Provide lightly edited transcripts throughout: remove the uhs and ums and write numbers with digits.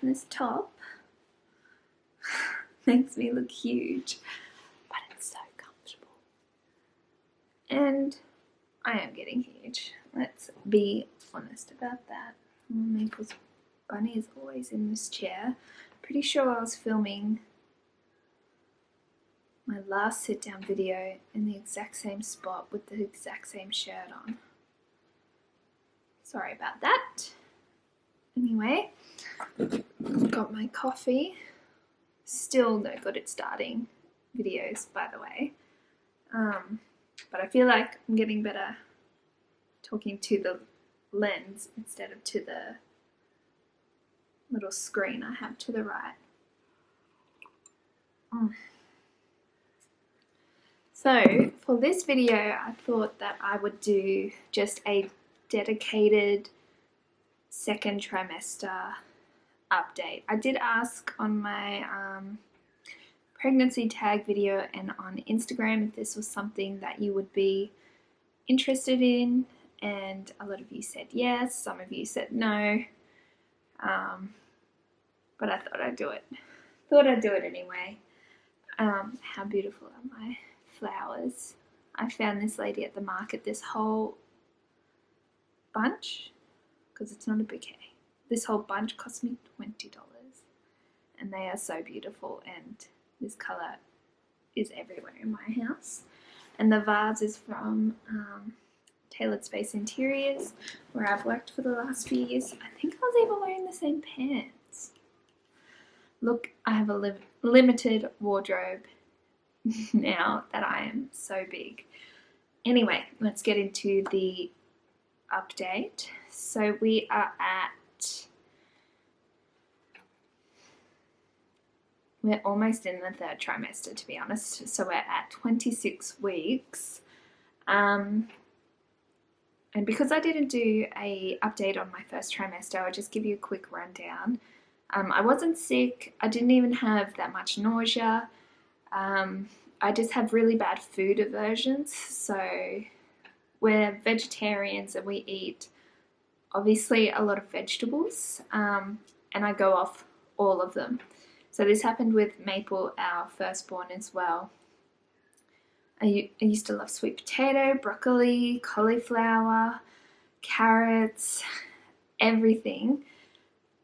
this top makes me look huge, but it's so comfortable. And I am getting huge. Let's be honest about that. Maple's bunny is always in this chair. Pretty sure I was filming my last sit down video in the exact same spot with the exact same shirt on. Sorry about that. Anyway, got my coffee. Still no good at starting videos, by the way. But I feel like I'm getting better talking to the lens instead of to the little screen I have to the right. So for this video, I thought that I would do just a dedicated second trimester update. I did ask on my pregnancy tag video and on Instagram if this was something that you would be interested in, and a lot of you said yes, some of you said no, but I thought I'd do it. Anyway. How beautiful are my flowers? I found this lady at the market, this whole bunch, because it's not a bouquet, this whole bunch cost me $20, and they are so beautiful, and this colour is everywhere in my house. And the vase is from Tailored Space Interiors, where I've worked for the last few years. I think I was even wearing the same pants. Look, I have a limited wardrobe now that I am so big. Anyway, let's get into the update. So we are we're almost in the third trimester, to be honest. So we're at 26 weeks. And because I didn't do an update on my first trimester, I'll just give you a quick rundown. I wasn't sick. I didn't even have that much nausea. I just have really bad food aversions. So we're vegetarians and we eat obviously a lot of vegetables, and I go off all of them. So this happened with Maple, our firstborn, as well. I used to love sweet potato, broccoli, cauliflower, carrots, everything.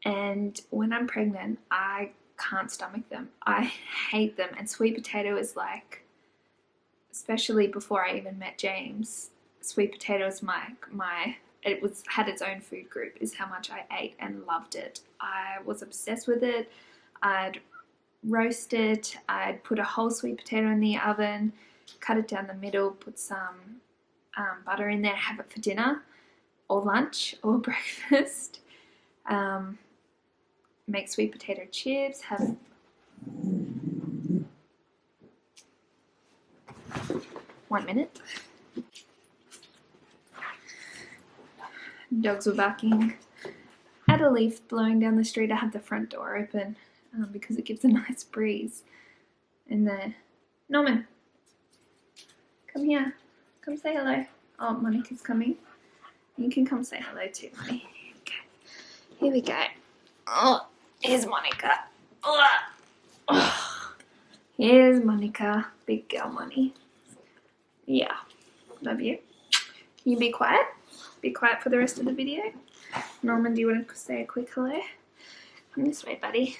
And when I'm pregnant, I can't stomach them. I hate them. And sweet potato is like, especially before I even met James, sweet potato is had its own food group, is how much I ate and loved it. I was obsessed with it. I'd roast it. I'd put a whole sweet potato in the oven, cut it down the middle, put some butter in there, have it for dinner or lunch or breakfast. Make sweet potato chips, have 1 minute. Dogs were barking at a leaf blowing down the street. I have the front door open because it gives a nice breeze. And there, Norman, come here. Come say hello. Oh, Monica's coming. You can come say hello too, Money. Okay. Here we go. Oh, here's Monica. Oh. Here's Monica. Big girl Money. Yeah. Love you. Can you be quiet? Be quiet for the rest of the video. Norman, do you want to say a quick hello? Come this way, buddy.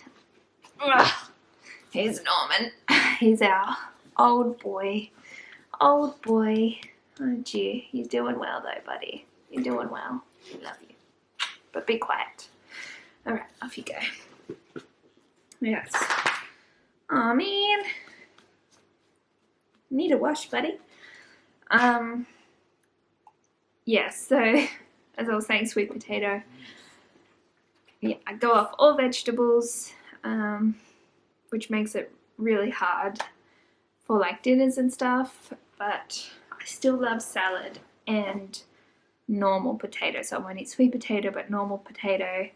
Here's Norman. He's our old boy. Old boy. Oh, gee. You're doing well, though, buddy. You're doing well. We love you. But be quiet. All right, off you go. Yes. Oh, man. Need a wash, buddy. Yeah, so as I was saying, sweet potato. Yeah, I go off all vegetables, which makes it really hard for like dinners and stuff, but I still love salad and normal potato. So I won't eat sweet potato, but normal potato,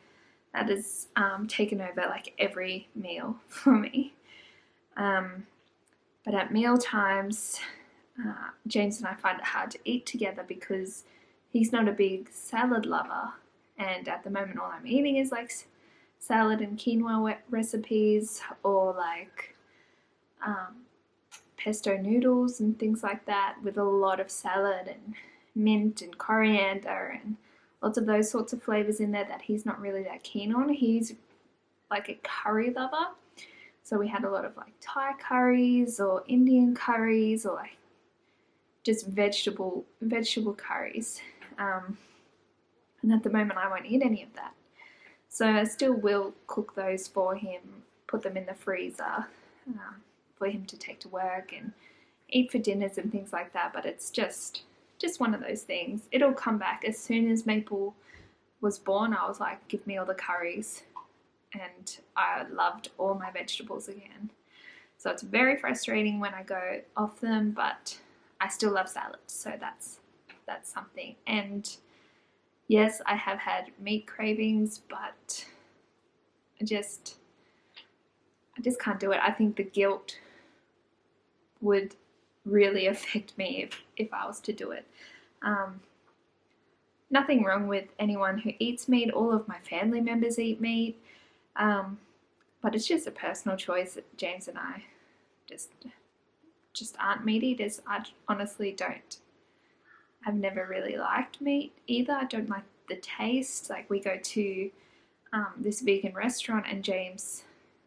that is taken over like every meal for me. But at meal times, James and I find it hard to eat together because he's not a big salad lover, and at the moment all I'm eating is like salad and quinoa recipes, or like pesto noodles and things like that with a lot of salad and mint and coriander and lots of those sorts of flavors in there that he's not really that keen on. He's like a curry lover. So we had a lot of like Thai curries or Indian curries or like just vegetable curries. And at the moment I won't eat any of that. So I still will cook those for him, put them in the freezer for him to take to work and eat for dinners and things like that. But it's just one of those things. It'll come back. As soon as Maple was born, I was like, give me all the curries. And I loved all my vegetables again. So it's very frustrating when I go off them, but I still love salad. So that's something. And yes, I have had meat cravings, but I just can't do it. I think the guilt would really affect me if I was to do it. Nothing wrong with anyone who eats meat. All of my family members eat meat. But it's just a personal choice. James and I just aren't meat eaters. I honestly don't. I've never really liked meat either. I don't like the taste. Like we go to this vegan restaurant and James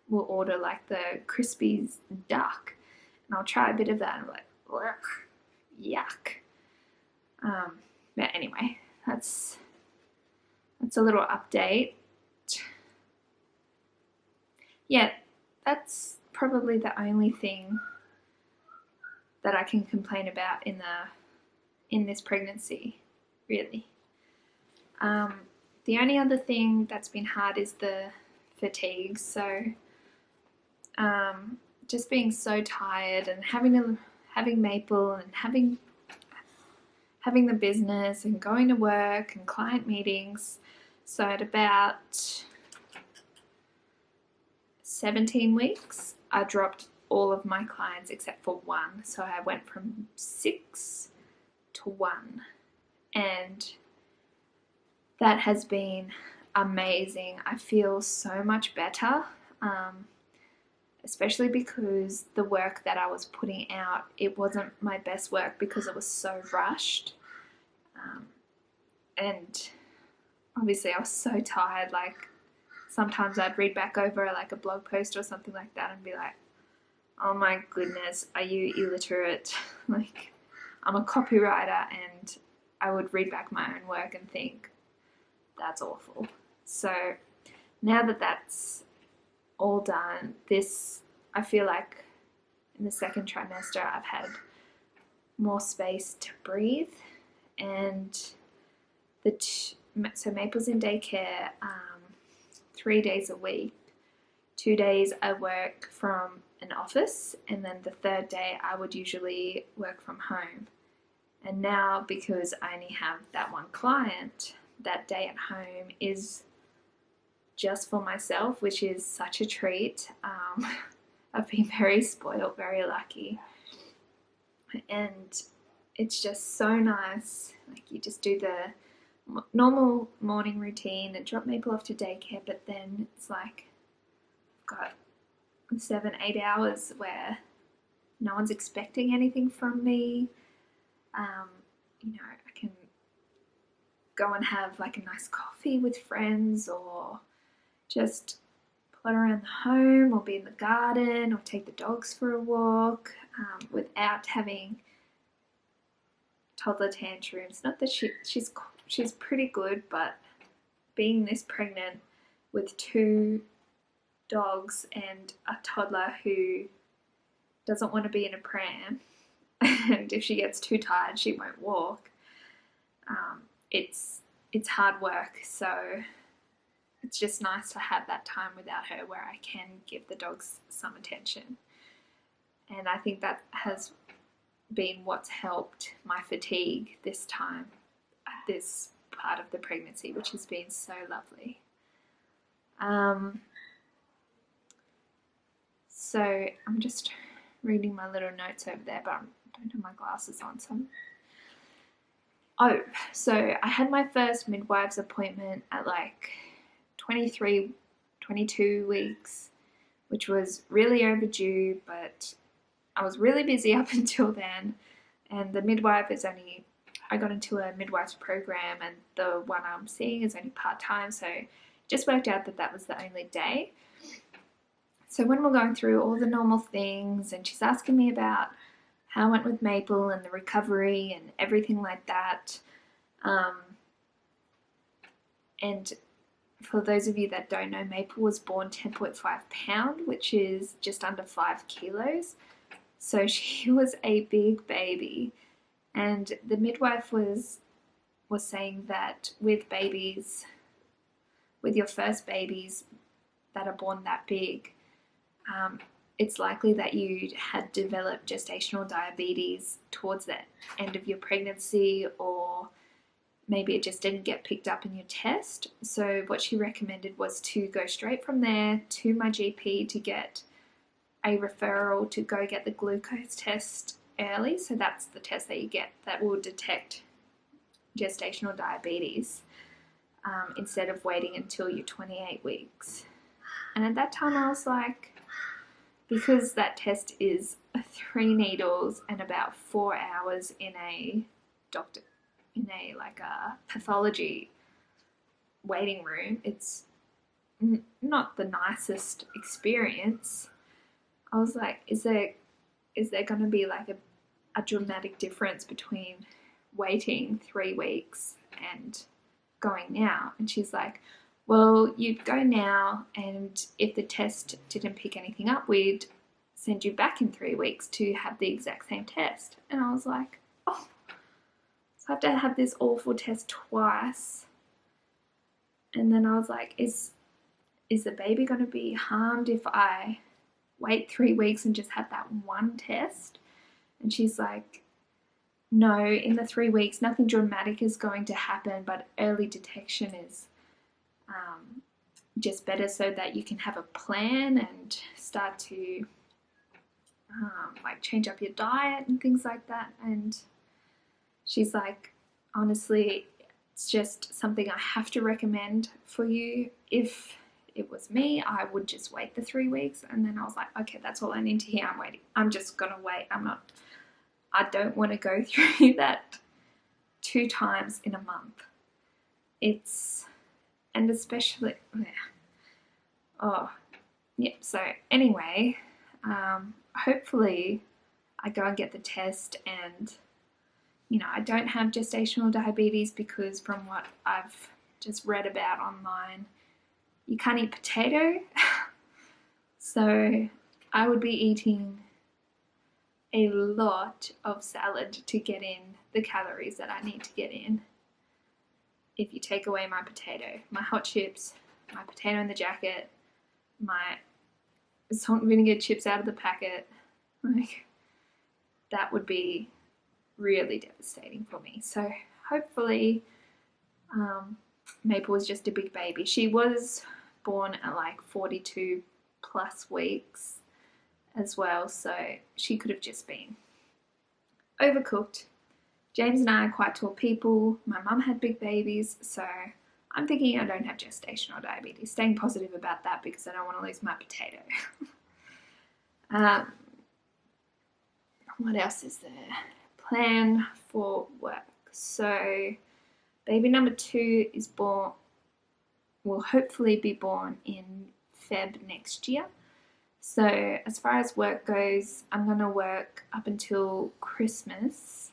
will order like the crispy duck, and I'll try a bit of that and I'm like, yuck. But anyway, that's a little update. Yeah, that's probably the only thing that I can complain about in this pregnancy, really. The only other thing that's been hard is the fatigue. So just being so tired and having Maple and having the business and going to work and client meetings. So at about 17 weeks, I dropped all of my clients except for one. So I went from 6 to 1. And that has been amazing. I feel so much better, especially because the work that I was putting out, it wasn't my best work because it was so rushed. And obviously I was so tired. Like sometimes I'd read back over like a blog post or something like that and be like, oh my goodness, are you illiterate? Like I'm a copywriter, and I would read back my own work and think, that's awful. So now that that's all done, I feel like in the second trimester I've had more space to breathe. And so Maple's in daycare 3 days a week. 2 days I work from an office, and then the third day I would usually work from home. And now, because I only have that one client, that day at home is just for myself, which is such a treat. I've been very spoiled, very lucky. And it's just so nice. Like you just do the normal morning routine and drop Maple off to daycare, but then it's like I've got 7-8 hours where no one's expecting anything from me. I can go and have like a nice coffee with friends, or just plod around the home, or be in the garden, or take the dogs for a walk, without having toddler tantrums. Not that she's pretty good, but being this pregnant with 2 dogs and a toddler who doesn't want to be in a pram, and if she gets too tired she won't walk, it's hard work. So it's just nice to have that time without her where I can give the dogs some attention. And I think that has been what's helped my fatigue this time, this part of the pregnancy, which has been so lovely. So I'm just reading my little notes over there, but I don't have my glasses on. So I had my first midwives appointment at like 23 22 weeks, which was really overdue, but I was really busy up until then. And the midwife is only, I got into a midwife's program, and the one I'm seeing is only part-time, so it just worked out that that was the only day. So when we're going through all the normal things, and she's asking me about how I went with Maple and the recovery and everything like that. And for those of you that don't know, Maple was born 10.5 pound, which is just under 5 kilos. So she was a big baby. And the midwife was saying that with babies, with your first babies that are born that big, it's likely that you had developed gestational diabetes towards the end of your pregnancy, or maybe it just didn't get picked up in your test. So what she recommended was to go straight from there to my GP to get a referral to go get the glucose test early. So that's the test that you get that will detect gestational diabetes, instead of waiting until you're 28 weeks. And at that time I was like, because that test is 3 needles and about 4 hours in a pathology waiting room, it's not the nicest experience. I was like, is there going to be like a dramatic difference between waiting 3 weeks and going now? And she's like, well, you'd go now, and if the test didn't pick anything up, we'd send you back in 3 weeks to have the exact same test. And I was like, oh, so I have to have this awful test twice. And then I was like, is the baby going to be harmed if I wait 3 weeks and just have that one test? And she's like, no, in the 3 weeks, nothing dramatic is going to happen, but early detection is just better, so that you can have a plan and start to like change up your diet and things like that. And she's like, honestly, it's just something I have to recommend for you. If it was me, I would just wait the 3 weeks. And then I was like, okay, that's all I need to hear. I'm waiting. I'm just gonna wait. I don't want to go through that 2 times in a month. And especially, so anyway, hopefully I go and get the test, and I don't have gestational diabetes, because from what I've just read about online, you can't eat potato. So I would be eating a lot of salad to get in the calories that I need to get in. If you take away my potato, my hot chips, my potato in the jacket, my salt and vinegar chips out of the packet, like, that would be really devastating for me. So hopefully, Maple was just a big baby. She was born at like 42 plus weeks as well, so she could have just been overcooked. James and I are quite tall people. My mum had big babies, so I'm thinking I don't have gestational diabetes. Staying positive about that, because I don't want to lose my potato. What else is there? Plan for work. So baby number 2 will hopefully be born in Feb next year. So as far as work goes, I'm going to work up until Christmas,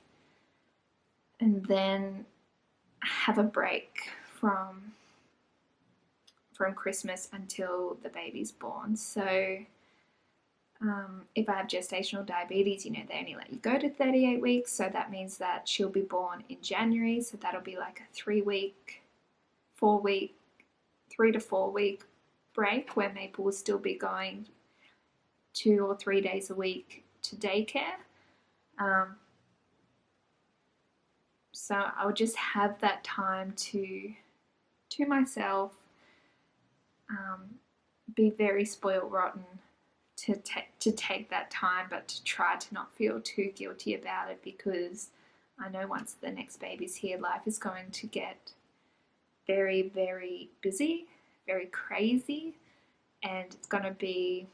and then have a break from Christmas until the baby's born. So if I have gestational diabetes, they only let you go to 38 weeks. So that means that she'll be born in January. So that'll be like a 3 to 4 week break, where Maple will still be going 2 or 3 days a week to daycare. So I would just have that time to myself, be very spoiled rotten to take that time, but to try to not feel too guilty about it, because I know once the next baby's here, life is going to get very, very busy, very crazy. and it's going to be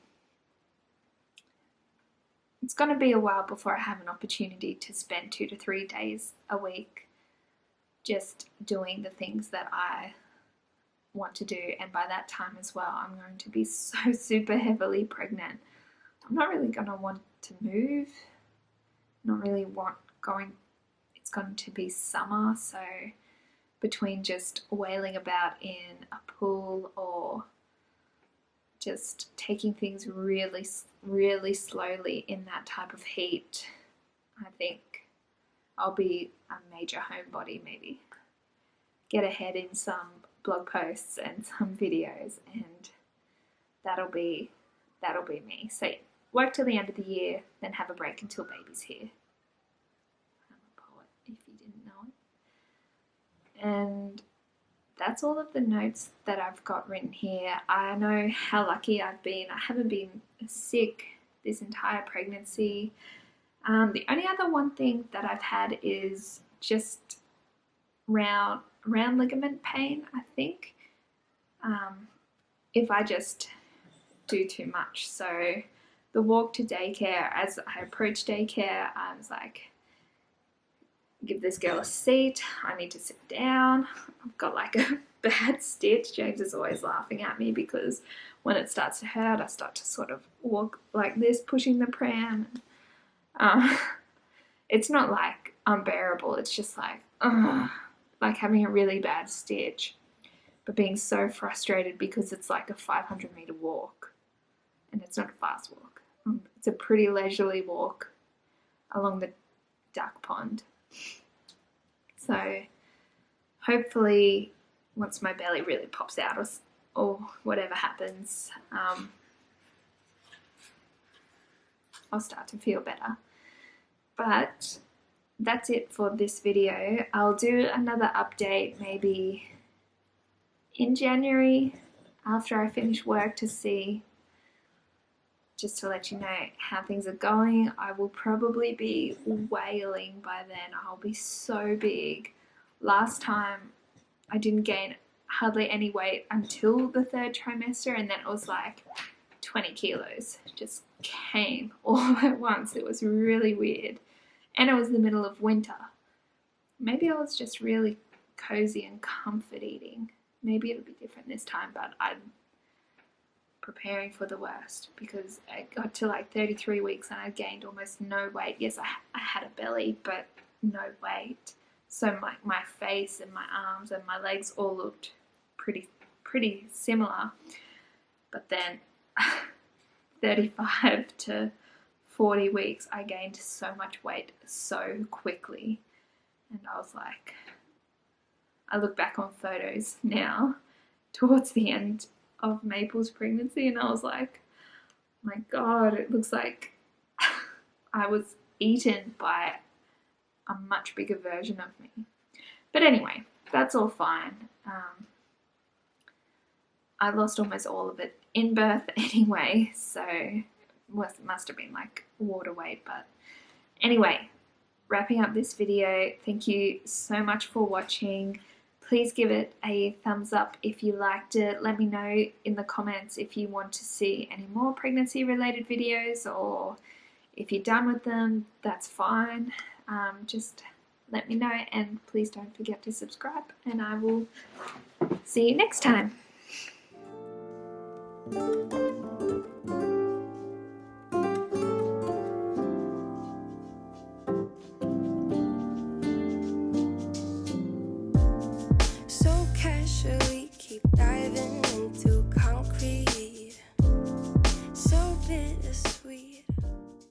a while before I have an opportunity to spend 2 to 3 days a week just doing the things that I want to do. And by that time as well, I'm going to be so super heavily pregnant. I'm not really going to want to move, not really it's going to be summer, so between just wailing about in a pool or just taking things really, really slowly in that type of heat, I think I'll be a major homebody maybe. Get ahead in some blog posts and some videos, and that'll be me. So work till the end of the year, then have a break until baby's here. I'm a poet, if you didn't know it. And that's all of the notes that I've got written here. I know how lucky I've been. I haven't been sick this entire pregnancy. The only other one thing that I've had is just round ligament pain, I think, if I just do too much. So the walk to daycare, as I approached daycare, I was like, give this girl a seat, I need to sit down, I've got like a bad stitch. James is always laughing at me because when it starts to hurt, I start to sort of walk like this, pushing the pram. It's not like unbearable, it's just like having a really bad stitch, but being so frustrated because it's like a 500-meter walk and it's not a fast walk. It's a pretty leisurely walk along the duck pond. So hopefully once my belly really pops out or whatever happens, I'll start to feel better. But that's it for this video. I'll do another update maybe in January after I finish work to see, just to let you know how things are going. I will probably be wailing by then. I'll be so big. Last time I didn't gain hardly any weight until the 3rd trimester, and then it was like 20 kilos just came all at once. It was really weird. And it was the middle of winter. Maybe I was just really cozy and comfort eating. Maybe it'll be different this time, but I'm preparing for the worst because I got to like 33 weeks and I gained almost no weight. Yes, I had a belly, but no weight. So my face and my arms and my legs all looked pretty similar. But then 35 to 40 weeks, I gained so much weight so quickly. And I was like, I look back on photos now towards the end of Maple's pregnancy and I was like, my God, it looks like I was eaten by a much bigger version of me. But anyway, that's all fine. I lost almost all of it in birth anyway, so it must have been like water weight. But anyway, wrapping up this video, thank you so much for watching. Please give it a thumbs up if you liked it. Let me know in the comments if you want to see any more pregnancy related videos, or if you're done with them, that's fine. Just let me know, and please don't forget to subscribe, and I will see you next time.